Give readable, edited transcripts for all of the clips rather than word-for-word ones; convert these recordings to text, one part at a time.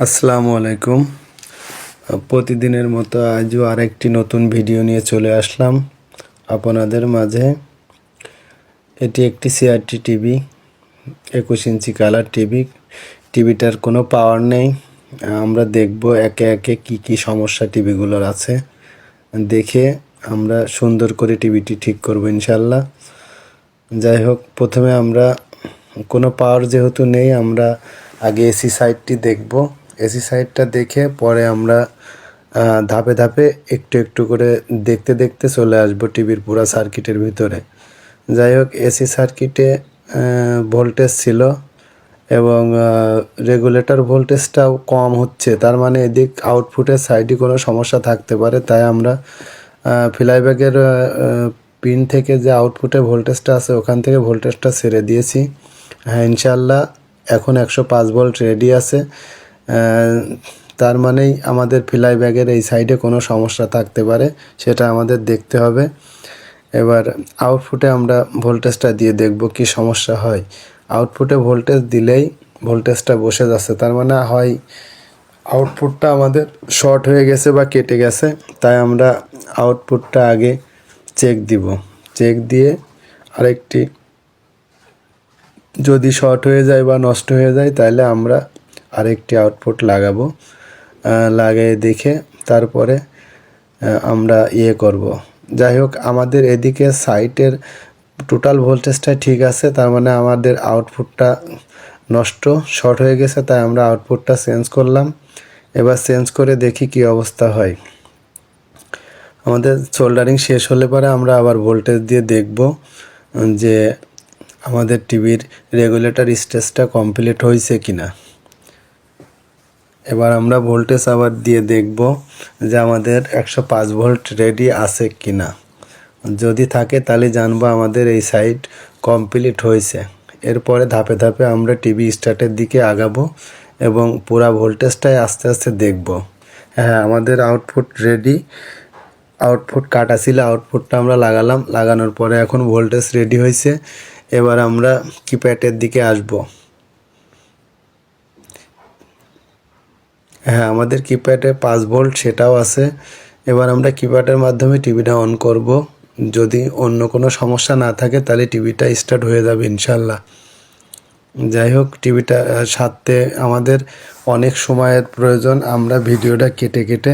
আসসালামু আলাইকুম। প্রতিদিনের মতো আজও আরেকটি নতুন ভিডিও নিয়ে চলে আসলাম আপনাদের মাঝে। এটি একটি সিআরটি টিভি, 21 ইঞ্চি কালার টিভি। টিভিটার কোনো পাওয়ার নেই। আমরা দেখব একে একে কি কি সমস্যা টিভিগুলোর আছে, দেখে আমরা সুন্দর করে টিভিটি ঠিক করব ইনশাল্লাহ। যাই হোক, প্রথমে আমরা কোনো পাওয়ার যেহেতু নেই, আমরা আগে এসি সাইডটি দেখব। এসি সাইডটা দেখে পরে আমরা ধাপে ধাপে একটু একটু করে দেখতে দেখতে চলে আসবো টিভির পুরো সার্কিটের ভিতরে। যাই হোক, এসি সার্কিটে ভোল্টেজ ছিল এবং রেগুলেটর ভোল্টেজটাও কম হচ্ছে, তার মানে এদিক আউটপুটের সাইডে কোনো সমস্যা থাকতে পারে। তাই আমরা ফ্লাইব্যাগের পিন থেকে যে আউটপুটে ভোল্টেজটা আছে ওখান থেকে ভোল্টেজটা ছেড়ে দিয়েছি। হ্যাঁ, ইনশাল্লাহ এখন 105 ভোল্ট রেডি আছে। তার মানেই আমাদের ফ্লাইব্যাগের এই সাইডে কোনো সমস্যা থাকতে পারে, সেটা আমাদের দেখতে হবে। এবার আউটপুটে আমরা ভোল্টেজটা দিয়ে দেখব কি সমস্যা হয়। আউটপুটে ভোল্টেজ দিলেই ভোল্টেজটা বসে যাচ্ছে, তার মানে হয় আউটপুটটা আমাদের শর্ট হয়ে গেছে বা কেটে গেছে। তাই আমরা আউটপুটটা আগে চেক দিব। চেক দিয়ে আরেকটি যদি শর্ট হয়ে যায় বা নষ্ট হয়ে যায় তাহলে আমরা আরেকটি আউটপুট লাগাবো। লাগিয়ে দেখে তারপরে আমরা করব। যাই হোক, আমাদের এদিকে সাইটের টোটাল ভোল্টেজটা ঠিক আছে, তার মানে আমাদের আউটপুটটা নষ্ট শর্ট হয়ে গেছে। তাই আমরা আউটপুটটা চেঞ্জ করলাম। এবার চেঞ্জ করে দেখি কি অবস্থা হয়। আমাদের সোল্ডারিং শেষ হলে পরে আমরা আবার ভোল্টেজ দিয়ে দেখব যে আমাদের টিভির রেগুলেটর স্টেজটা কমপ্লিট হয়েছে কিনা। এবার আমরা ভোল্টেজ আবার দিয়ে দেখব যে আমাদের 105 ভোল্ট রেডি আছে কিনা। যদি থাকে তাহলে জানবো আমাদের এই সাইড কমপ্লিট হয়েছে। এরপরে ধাপে ধাপে আমরা টিভি স্টার্টের দিকে আগাবো এবং পুরা ভোল্টেজটাই আস্তে আস্তে দেখব। হ্যাঁ, আমাদের আউটপুট রেডি। আউটপুট কাটা ছিল, আউটপুটটা আমরা লাগালাম। লাগানোর পরে এখন ভোল্টেজ রেডি হয়েছে। এবার আমরা কিপ্যাডের দিকে আসব। হ্যাঁ, আমাদের কিপ্যাডে 5 ভোল্ট সেটাও আছে। এবার আমরা কিপ্যাডের মাধ্যমে টিভিটা অন করব। যদি অন্য কোনো সমস্যা না থাকে তাহলে টিভিটা স্টার্ট হয়ে যাবে ইনশাল্লাহ। যাই হোক, টিভিটা সারতে আমাদের অনেক সময়ের প্রয়োজন। আমরা ভিডিওটা কেটে কেটে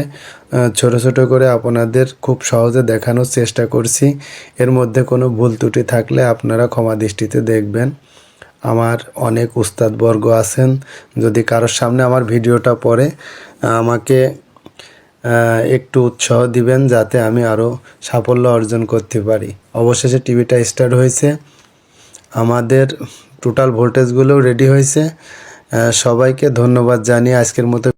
ছোট ছোট করে আপনাদের খুব সহজে দেখানোর চেষ্টা করছি। এর মধ্যে কোনো ভুল ত্রুটি থাকলে আপনারা ক্ষমা দৃষ্টিতে দেখবেন। আমার অনেক উস্তাদবর্গ আছেন, যদি কারোর সামনে আমার ভিডিওটা পড়ে আমাকে একটু উৎসাহ দিবেন যাতে আমি আরও সাফল্য অর্জন করতে পারি। অবশেষে টিভিটা স্টার্ট হয়েছে, আমাদের টোটাল ভোল্টেজগুলোও রেডি হয়েছে। সবাইকে ধন্যবাদ জানিয়ে আজকের মতো